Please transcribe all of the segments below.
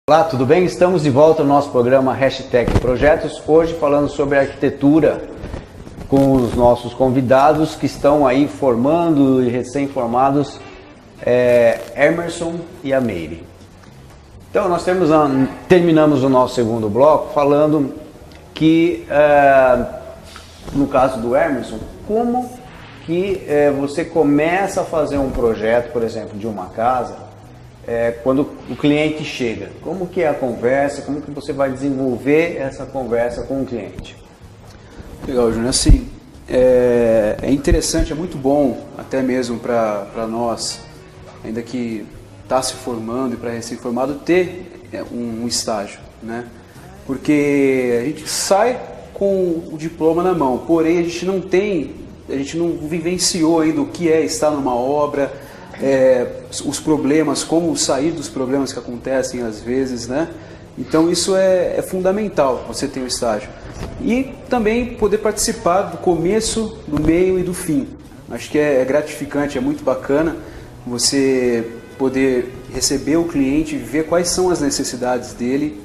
Olá, tudo bem? Estamos de volta no nosso programa #Projetos, hoje falando sobre arquitetura com os nossos convidados que estão aí formando e recém-formados, Emerson e a Meire. Então nós terminamos o nosso segundo bloco falando que, no caso do Emerson, como que você começa a fazer um projeto, por exemplo, de uma casa, quando o cliente chega. Como que é a conversa, como que você vai desenvolver essa conversa com o cliente? Legal, Júnior. Assim, é interessante, é muito bom, até mesmo para nós, ainda que está se formando e para recém-formado, ter um estágio, né? Porque a gente sai com o diploma na mão, porém a gente não vivenciou ainda o que é estar numa obra, os problemas, como sair dos problemas que acontecem às vezes, né? Então isso é fundamental, você ter um estágio. E também poder participar do começo, do meio e do fim. Acho que é gratificante, é muito bacana você poder receber o cliente, ver quais são as necessidades dele,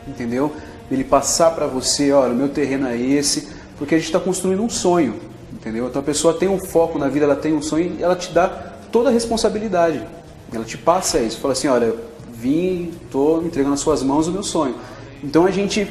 entendeu? Ele passar para você, olha, o meu terreno é esse, porque a gente está construindo um sonho, entendeu? Então a pessoa tem um foco na vida, ela tem um sonho e ela te dá toda a responsabilidade. Ela te passa isso, fala assim, olha, vim, estou entregando nas suas mãos o meu sonho. Então a gente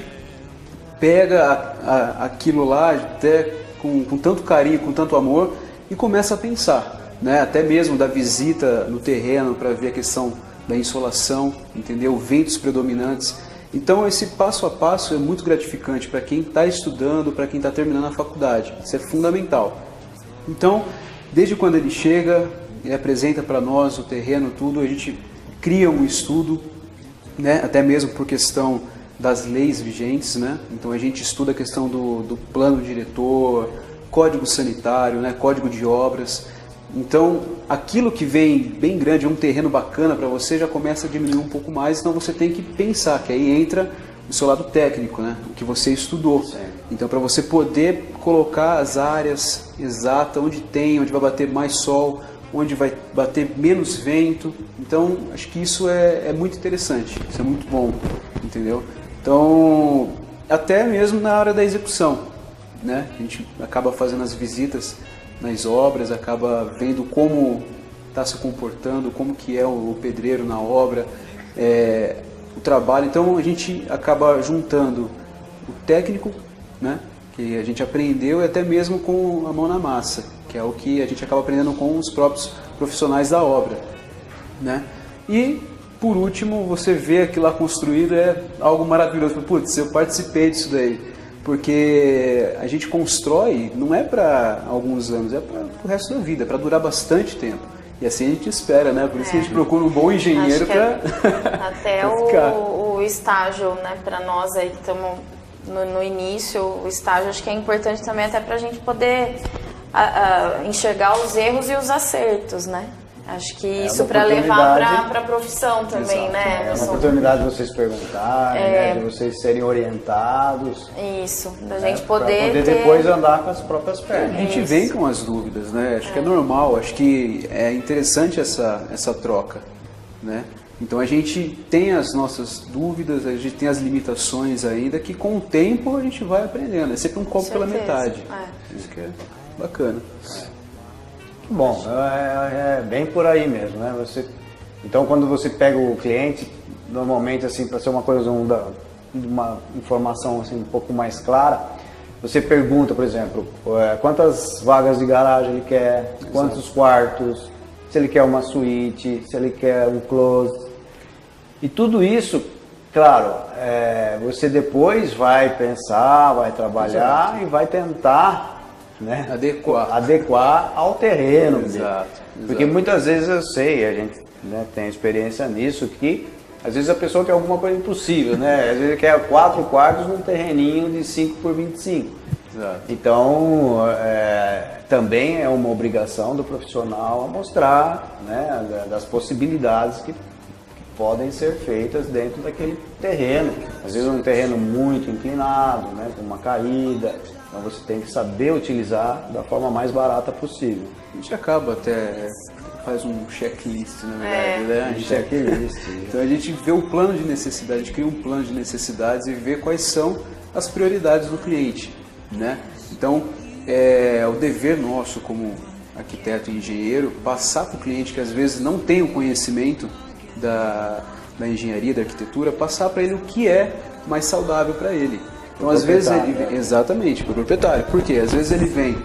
pega aquilo lá até com tanto carinho, com tanto amor e começa a pensar, né? Até mesmo da visita no terreno para ver a questão da insolação, entendeu? Ventos predominantes. Então esse passo a passo é muito gratificante para quem está estudando, para quem está terminando a faculdade. Isso é fundamental. Então, desde quando ele chega, ele apresenta para nós o terreno, tudo, a gente cria um estudo, né? Até mesmo por questão das leis vigentes, né? Então a gente estuda a questão do plano diretor, código sanitário, né? Código de obras. Então aquilo que vem bem grande, um terreno bacana para você, já começa a diminuir um pouco mais, então você tem que pensar, que aí entra o seu lado técnico, né? O que você estudou. Sim. Então para você poder colocar as áreas exatas, onde vai bater mais sol, onde vai bater menos vento. Então acho que isso é muito interessante, isso é muito bom, entendeu? Então até mesmo na hora da execução, né? A gente acaba fazendo as visitas nas obras, acaba vendo como está se comportando, como que é o pedreiro na obra, o trabalho. Então a gente acaba juntando o técnico, né? Que a gente aprendeu, e até mesmo com a mão na massa, que é o que a gente acaba aprendendo com os próprios profissionais da obra, né? E, por último, você vê aquilo lá construído, é algo maravilhoso. Putz, eu participei disso daí, porque a gente constrói, não é para alguns anos, é para o resto da vida, é para durar bastante tempo. E assim a gente espera, né? Por isso que a gente procura um bom engenheiro para até o estágio, né? Para nós aí que estamos no início, o estágio acho que é importante também até para a gente poder enxergar os erros e os acertos, né? Acho que isso para levar para a profissão também, exato, né? É uma oportunidade de vocês perguntarem, né? De vocês serem orientados. Isso, da gente poder depois andar com as próprias pernas. A gente vem com as dúvidas, né? Acho que é normal, acho que é interessante essa troca, né? Então a gente tem as nossas dúvidas, a gente tem as limitações ainda, que com o tempo a gente vai aprendendo. É sempre um copo pela metade. Isso que é bacana. Bom, é bem por aí mesmo, né? Então quando você pega o cliente, normalmente assim, para ser uma coisa, uma informação assim, um pouco mais clara, você pergunta, por exemplo, quantas vagas de garagem ele quer, quantos quartos, se ele quer uma suíte, se ele quer um closet. E tudo isso, claro, você depois vai pensar, vai trabalhar, exato, e vai tentar, né, adequar ao terreno. Exato. Porque muitas vezes eu sei, a gente, né, tem experiência nisso, que às vezes a pessoa quer alguma coisa impossível, né? Às vezes quer 4 quartos num terreninho de 5 por 25. Exato. Então, também é uma obrigação do profissional a mostrar, né, das possibilidades que podem ser feitas dentro daquele terreno. Às vezes um terreno muito inclinado, né, com uma caída. Então você tem que saber utilizar da forma mais barata possível. A gente acaba até faz um checklist, na verdade, né? Checklist. Então a gente vê o plano de necessidade, a gente cria um plano de necessidades e vê quais são as prioridades do cliente, né? Então, o dever nosso como arquiteto e engenheiro passar para o cliente que às vezes não tem o conhecimento da engenharia, da arquitetura, passar para ele o que é mais saudável para ele. Então, às vezes ele vem, exatamente, para o proprietário. Por quê? Às vezes ele vem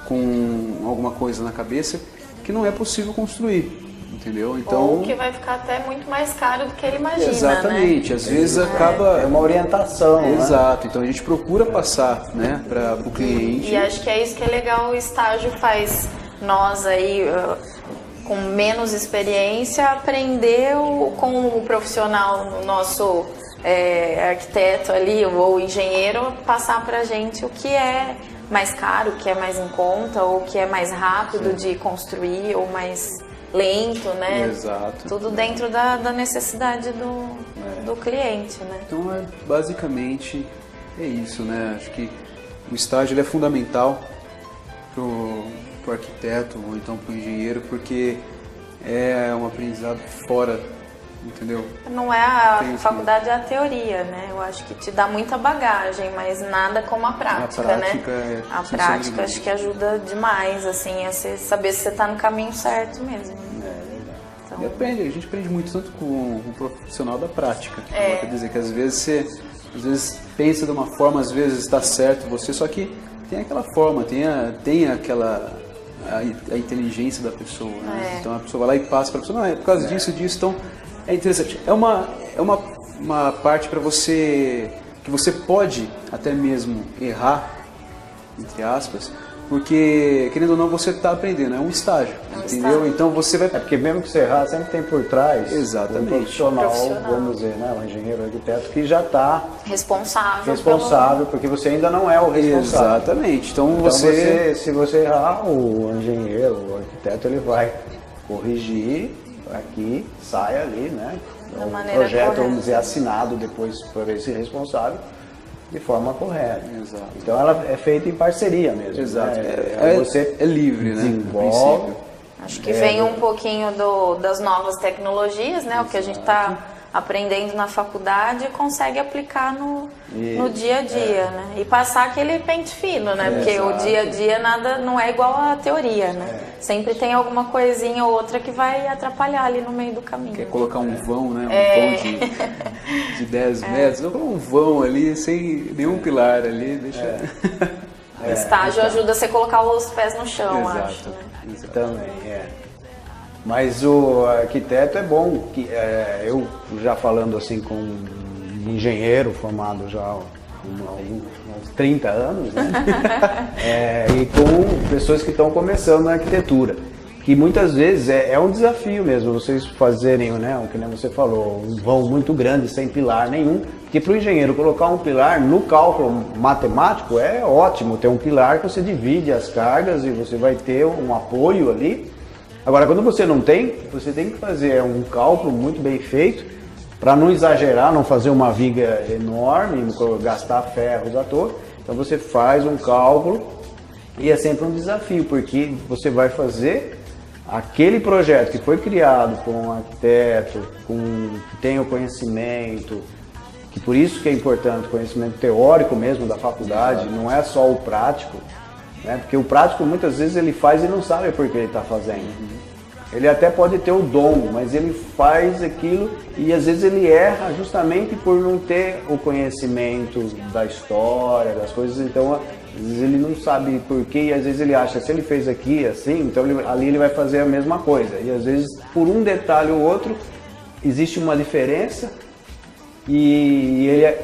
com alguma coisa na cabeça que não é possível construir. Entendeu? Então, ou que vai ficar até muito mais caro do que ele imagina, exatamente, né? Às vezes acaba... É uma orientação, Exato, né? Então a gente procura passar, né, para o cliente. E acho que é isso que é legal, o estágio faz nós aí, com menos experiência, aprender com o profissional, o nosso arquiteto ali, ou engenheiro, passar pra gente o que é mais caro, o que é mais em conta, ou o que é mais rápido de construir, ou mais lento, né? Exato. Tudo dentro da necessidade do cliente, né? Então, basicamente, é isso, né? Acho que o estágio ele é fundamental pro arquiteto ou então pro engenheiro, porque é um aprendizado fora, entendeu? Não é a faculdade, é a teoria, né? Eu acho que te dá muita bagagem, mas nada como a prática, né? A prática acho que ajuda demais, assim, a saber se você está no caminho certo mesmo. Então... Depende, a gente aprende muito tanto com o profissional da prática. Quer dizer que às vezes você pensa de uma forma, às vezes está certo você, só que tem aquela forma, tem aquela a inteligência da pessoa, né? Então a pessoa vai lá e passa para a pessoa, não, é por causa disso, então é interessante. É uma parte para você, que você pode até mesmo errar, entre aspas, porque, querendo ou não, você está aprendendo, é um estágio, entendeu? Então você vai... porque mesmo que você errar, sempre tem por trás exatamente um profissional, vamos dizer, né? Um engenheiro, um arquiteto que já está responsável, porque você ainda não é o responsável. Exatamente. Então se você errar, o engenheiro, o arquiteto, ele vai corrigir aqui, sai ali, né? O projeto, vamos dizer, assinado depois por esse responsável, de forma correta. Exato. Então ela é feita em parceria mesmo. Exato. Né? Você é livre, né? Desenvolve. Acho que vem um pouquinho das novas tecnologias, né? O que a gente está aprendendo na faculdade e consegue aplicar no dia a dia, né? E passar aquele pente fino, né? Porque o dia a dia nada não é igual à teoria, né? Sempre tem alguma coisinha ou outra que vai atrapalhar ali no meio do caminho. Quer colocar um vão, né? Um vão de 10 metros. Não, um vão ali sem nenhum pilar ali. Deixa... O estágio ajuda você a colocar os pés no chão, acho. Né? Também, Mas o arquiteto é bom, que eu já falando assim com um engenheiro formado já há uns 30 anos, né? E com pessoas que estão começando na arquitetura, que muitas vezes é um desafio mesmo vocês fazerem, né, o que nem você falou, um vão muito grande sem pilar nenhum, porque para o engenheiro colocar um pilar no cálculo matemático é ótimo, ter um pilar que você divide as cargas e você vai ter um apoio ali. Agora, quando você não tem, você tem que fazer um cálculo muito bem feito para não exagerar, não fazer uma viga enorme, gastar ferros à toa. Então você faz um cálculo e é sempre um desafio, porque você vai fazer aquele projeto que foi criado por um arquiteto, que tem o conhecimento, que por isso que é importante o conhecimento teórico mesmo da faculdade, não é só o prático. Né? Porque o prático muitas vezes ele faz e não sabe por que ele está fazendo. Ele até pode ter o dom, mas ele faz aquilo e às vezes ele erra justamente por não ter o conhecimento da história, das coisas. Então às vezes ele não sabe por quê e às vezes ele acha, se ele fez aqui assim, então ali ele vai fazer a mesma coisa. E às vezes por um detalhe ou outro existe uma diferença e ele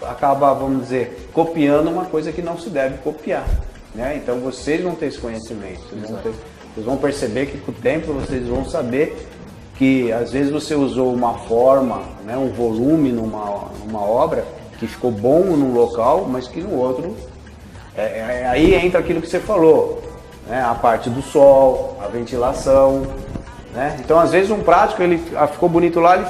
acaba, vamos dizer, copiando uma coisa que não se deve copiar. Né? Então vocês não têm esse conhecimento, vocês vão perceber que com o tempo vocês vão saber que às vezes você usou uma forma, né, um volume numa obra que ficou bom num local, mas que no outro, aí entra aquilo que você falou, né, a parte do sol, a ventilação, né? Então às vezes um prático ele ficou bonito lá, ele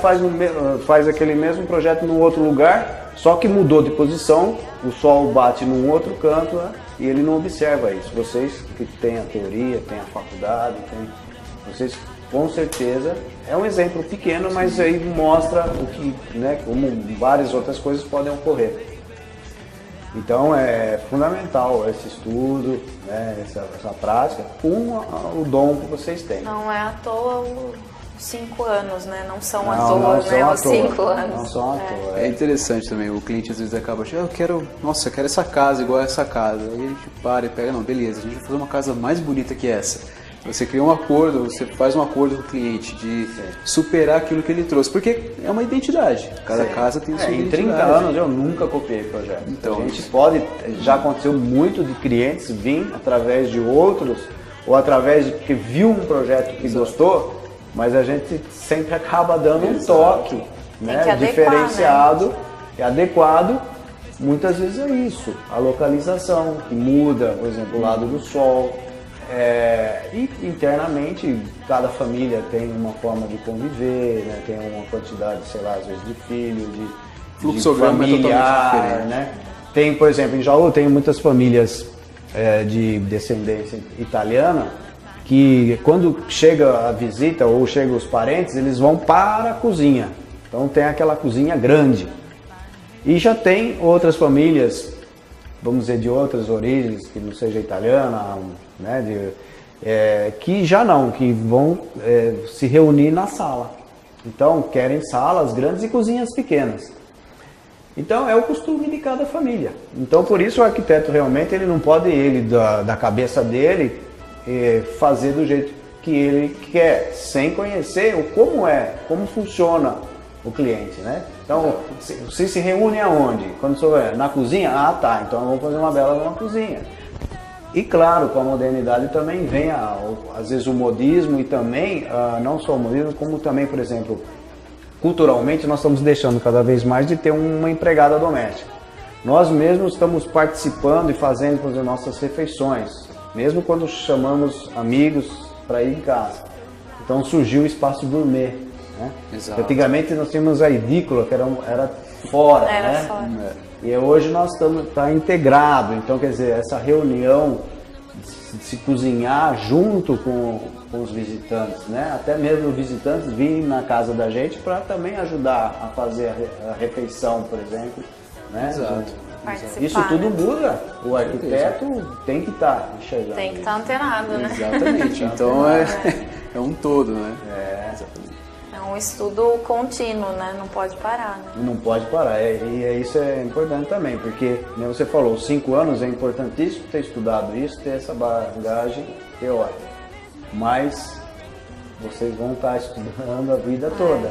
faz aquele mesmo projeto num outro lugar, só que mudou de posição, o sol bate num outro canto, né? E ele não observa isso. Vocês que têm a teoria, têm a faculdade, Vocês, com certeza, é um exemplo pequeno, mas aí mostra o que, né, como várias outras coisas podem ocorrer. Então é fundamental esse estudo, né, essa prática, com o dom que vocês têm. Não é à toa os 5 anos, né? Não são à Não toa, são né? à Os toa. 5 anos. Não são à toa. É interessante também, o cliente às vezes acaba achando, eu quero essa casa igual a essa casa. Aí a gente para e pega, não, beleza, a gente vai fazer uma casa mais bonita que essa. Você cria um acordo, você faz um acordo com o cliente de superar aquilo que ele trouxe, porque é uma identidade, cada casa tem sua Em identidade. 30 anos eu nunca copiei projeto. Então, a gente pode, já aconteceu muito de clientes vir através de outros, ou através de que viu um projeto que gostou, mas a gente sempre acaba dando um toque, né, que adequar, diferenciado e adequado. Muitas vezes é isso, a localização que muda, por exemplo, o lado do sol. E internamente cada família tem uma forma de conviver, né? Tem uma quantidade, sei lá, às vezes de filhos, de Fluxograma familiar, é totalmente diferente. né? Tem, por exemplo, em Jaú tem muitas famílias de descendência italiana que quando chega a visita ou chegam os parentes, eles vão para a cozinha. Então tem aquela cozinha grande. E já tem outras famílias, vamos dizer, de outras origens, que não seja italiana, né, que já não, que vão se reunir na sala. Então, querem salas grandes e cozinhas pequenas. Então, é o costume de cada família. Então, por isso o arquiteto realmente, ele não pode, da cabeça dele, fazer do jeito que ele quer, sem conhecer como funciona o cliente, né? Então, você se reúne aonde? Quando você na cozinha? Ah, tá, então vamos fazer uma bela numa cozinha. E claro, com a modernidade também vem, às vezes, o modismo e também, não só o modismo, como também, por exemplo, culturalmente nós estamos deixando cada vez mais de ter uma empregada doméstica. Nós mesmos estamos participando e fazendo, por exemplo, nossas refeições, mesmo quando chamamos amigos para ir em casa. Então surgiu o espaço gourmet. Né? Antigamente nós tínhamos a edícula, que era fora, né? Fora. E hoje nós está integrado, então quer dizer, essa reunião de se cozinhar junto com os visitantes, né? Até mesmo os visitantes virem na casa da gente para também ajudar a fazer a refeição, por exemplo. Né? Exato. Isso tudo muda, o arquiteto tem que estar enxergando. Tem que estar antenado, né? Exatamente, então é um todo, né? Exatamente. É um estudo contínuo, né? Não pode parar, né? Não pode parar, isso é importante também, porque, como você falou, 5 anos é importantíssimo ter estudado isso, ter essa bagagem teórica, mas vocês vão estar estudando a vida toda,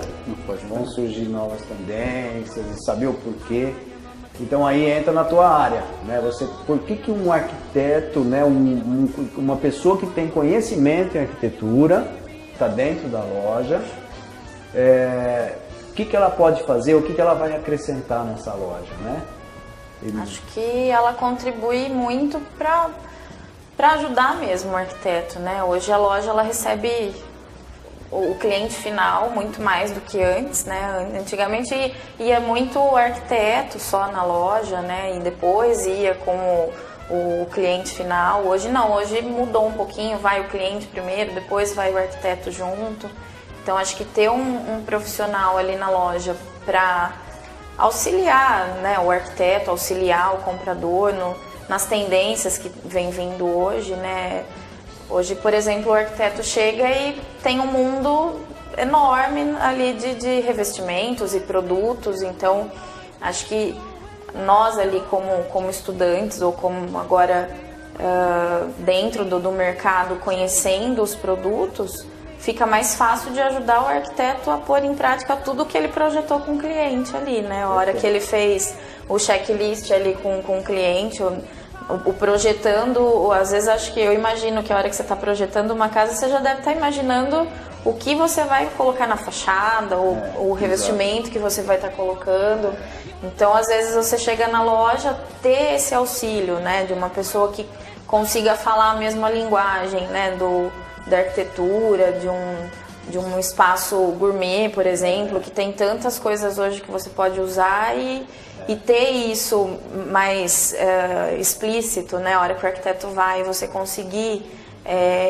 vão surgir novas tendências, saber o porquê. Então aí entra na tua área, né? Por que um arquiteto, né? Uma pessoa que tem conhecimento em arquitetura, está dentro da loja, o que ela pode fazer, o que ela vai acrescentar nessa loja, né? Acho que ela contribui muito para ajudar mesmo o arquiteto, né? Hoje a loja ela recebe o cliente final muito mais do que antes, né? Antigamente ia muito o arquiteto só na loja, né? E depois ia com o cliente final. Hoje não, hoje mudou um pouquinho, vai o cliente primeiro, depois vai o arquiteto junto. Então acho que ter um profissional ali na loja para auxiliar, né, o arquiteto, auxiliar o comprador nas tendências que vem vindo hoje, né? Hoje, por exemplo, o arquiteto chega e tem um mundo enorme ali de revestimentos e produtos, então acho que nós ali como estudantes ou como agora dentro do mercado conhecendo os produtos, fica mais fácil de ajudar o arquiteto a pôr em prática tudo que ele projetou com o cliente ali, né? A hora que ele fez o checklist ali com o cliente, o projetando, às vezes acho que eu imagino que a hora que você está projetando uma casa, você já deve estar imaginando o que você vai colocar na fachada, o revestimento que você vai estar colocando. Então, às vezes você chega na loja, ter esse auxílio, né, de uma pessoa que consiga falar a mesma linguagem, né, da arquitetura, de um espaço gourmet, por exemplo, que tem tantas coisas hoje que você pode usar e ter isso mais explícito, né? A hora que o arquiteto vai, você conseguir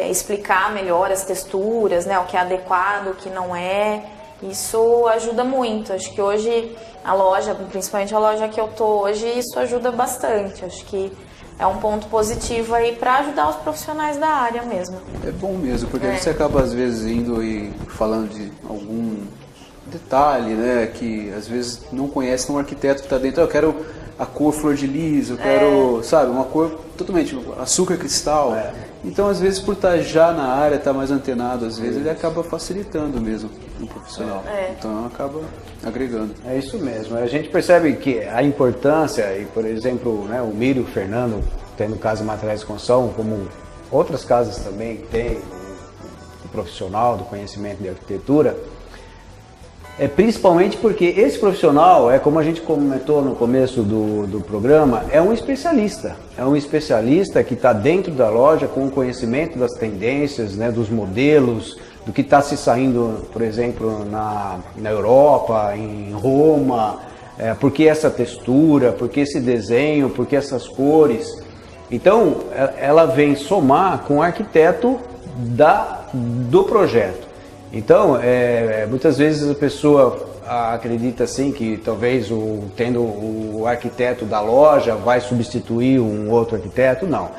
explicar melhor as texturas, né, o que é adequado, o que não é. Isso ajuda muito. Acho que hoje a loja, principalmente a loja que eu tô hoje, isso ajuda bastante. Acho que é um ponto positivo aí para ajudar os profissionais da área mesmo. É bom mesmo, porque você acaba às vezes indo e falando de algum detalhe, né, que às vezes não conhece um arquiteto que está dentro. Eu quero a cor flor de lis, eu quero, sabe, uma cor totalmente açúcar cristal. Então, às vezes, por estar já na área, estar mais antenado, às vezes ele acaba facilitando mesmo o profissional. Então, acaba agregando. É isso mesmo. A gente percebe que a importância, e por exemplo, né, o Mírio, o Fernando, tendo casa de materiais de construção, como outras casas também têm, o profissional do conhecimento de arquitetura, principalmente porque esse profissional, como a gente comentou no começo do programa, é um especialista. É um especialista que está dentro da loja com o conhecimento das tendências, né, dos modelos, do que está se saindo, por exemplo, na Europa, em Roma, por que essa textura, por que esse desenho, por que essas cores. Então, ela vem somar com o arquiteto do projeto. Então, muitas vezes a pessoa acredita assim que talvez tendo o arquiteto da loja vai substituir um outro arquiteto. Não.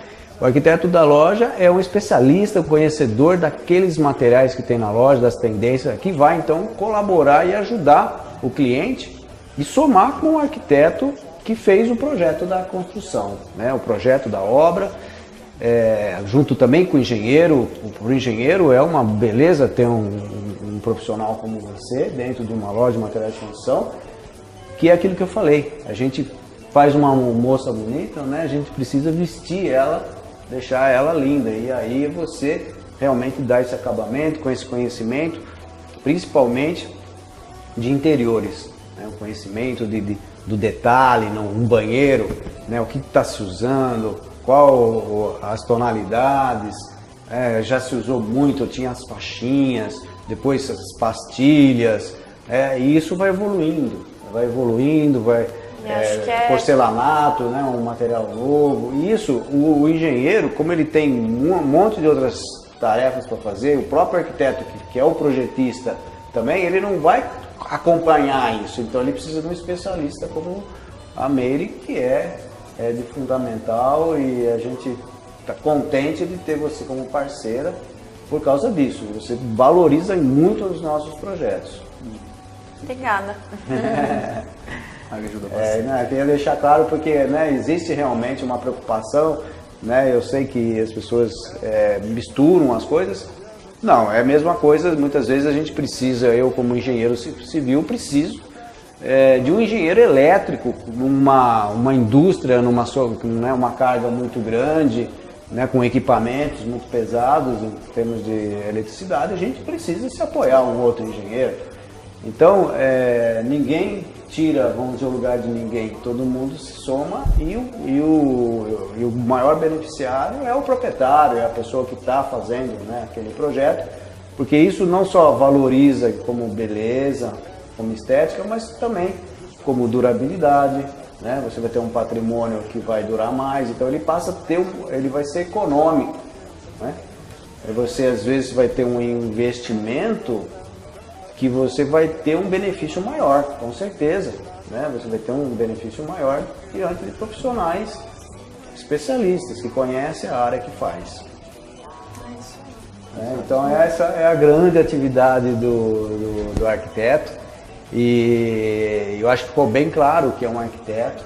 O arquiteto da loja é um especialista, um conhecedor daqueles materiais que tem na loja, das tendências, que vai então colaborar e ajudar o cliente e somar com o arquiteto que fez o projeto da construção, né? O projeto da obra. Junto também com o engenheiro. Para o engenheiro é uma beleza ter um profissional como você dentro de uma loja de materiais de construção, que é aquilo que eu falei. A gente faz uma moça bonita, né? A gente precisa vestir ela, deixar ela linda, e aí você realmente dá esse acabamento com esse conhecimento, principalmente de interiores, né? O conhecimento do detalhe, um banheiro, né? O que está se usando, qual as tonalidades, já se usou muito, tinha as faixinhas, depois as pastilhas, e isso vai evoluindo, porcelanato, né, um material novo. E isso, o engenheiro, como ele tem um monte de outras tarefas para fazer, o próprio arquiteto, que é o projetista também, ele não vai acompanhar isso, então ele precisa de um especialista como a Meire, que é de fundamental, e a gente está contente de ter você como parceira por causa disso. Você valoriza muito os nossos projetos. Obrigada. Ajuda bastante. Eu queria deixar claro porque, né, existe realmente uma preocupação, né? Eu sei que as pessoas misturam as coisas. Não, é a mesma coisa. Muitas vezes a gente precisa, eu como engenheiro civil preciso de um engenheiro elétrico numa indústria, uma carga muito grande, né, com equipamentos muito pesados em termos de eletricidade. A gente precisa se apoiar um outro engenheiro. Então, ninguém tira, vamos dizer, o lugar de ninguém. Todo mundo se soma e o maior beneficiário é o proprietário, é a pessoa que está fazendo, né, aquele projeto, porque isso não só valoriza como beleza, como estética, mas também como durabilidade, né? Você vai ter um patrimônio que vai durar mais, então ele passa a ter, ele vai ser econômico, né? E você às vezes vai ter um investimento que você vai ter um benefício maior, com certeza, né? Você vai ter um benefício maior diante de profissionais especialistas que conhecem a área que faz. Então essa é a grande atividade do arquiteto. E eu acho que ficou bem claro que é um arquiteto,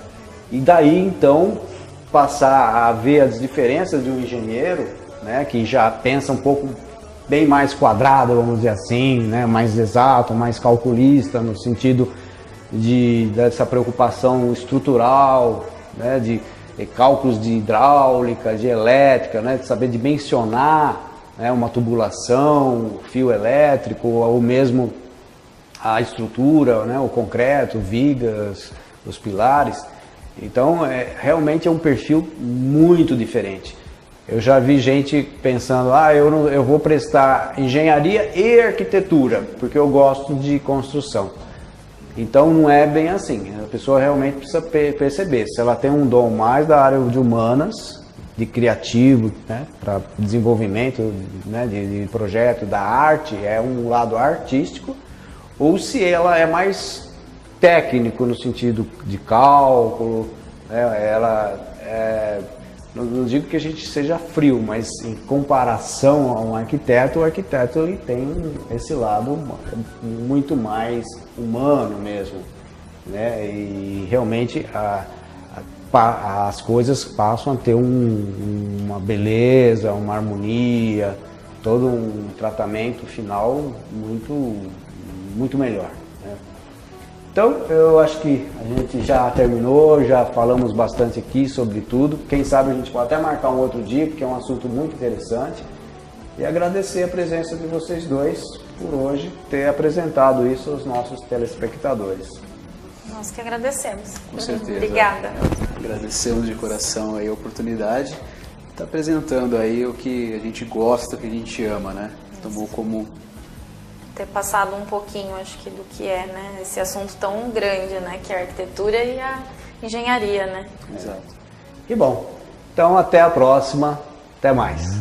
e daí então passar a ver as diferenças de um engenheiro, né, que já pensa um pouco bem mais quadrado, vamos dizer assim, né, mais exato, mais calculista, no sentido dessa preocupação estrutural, né, de cálculos de hidráulica, de elétrica, né, de saber dimensionar, né, uma tubulação, fio elétrico, ou mesmo a estrutura, né, o concreto, vigas, os pilares. Então, realmente é um perfil muito diferente. Eu já vi gente pensando, eu vou prestar engenharia e arquitetura, porque eu gosto de construção. Então, não é bem assim. A pessoa realmente precisa perceber se ela tem um dom mais da área de humanas, de criativo, né, para desenvolvimento, né, de projeto, da arte, é um lado artístico, ou se ela é mais técnico no sentido de cálculo, né, não digo que a gente seja frio, mas em comparação a um arquiteto, o arquiteto ele tem esse lado muito mais humano mesmo, né? E realmente as coisas passam a ter uma beleza, uma harmonia, todo um tratamento final muito melhor, né? Então, eu acho que a gente já terminou, já falamos bastante aqui sobre tudo. Quem sabe a gente pode até marcar um outro dia, porque é um assunto muito interessante. E agradecer a presença de vocês dois por hoje ter apresentado isso aos nossos telespectadores. Nós que agradecemos. Com certeza. Obrigada. Agradecemos de coração aí a oportunidade de estar apresentando aí o que a gente gosta, o que a gente ama, né? Tomou como... ter passado um pouquinho, acho que, do que é, né, esse assunto tão grande, né, que é a arquitetura e a engenharia, né? Exato. Que bom. Então, até a próxima. Até mais.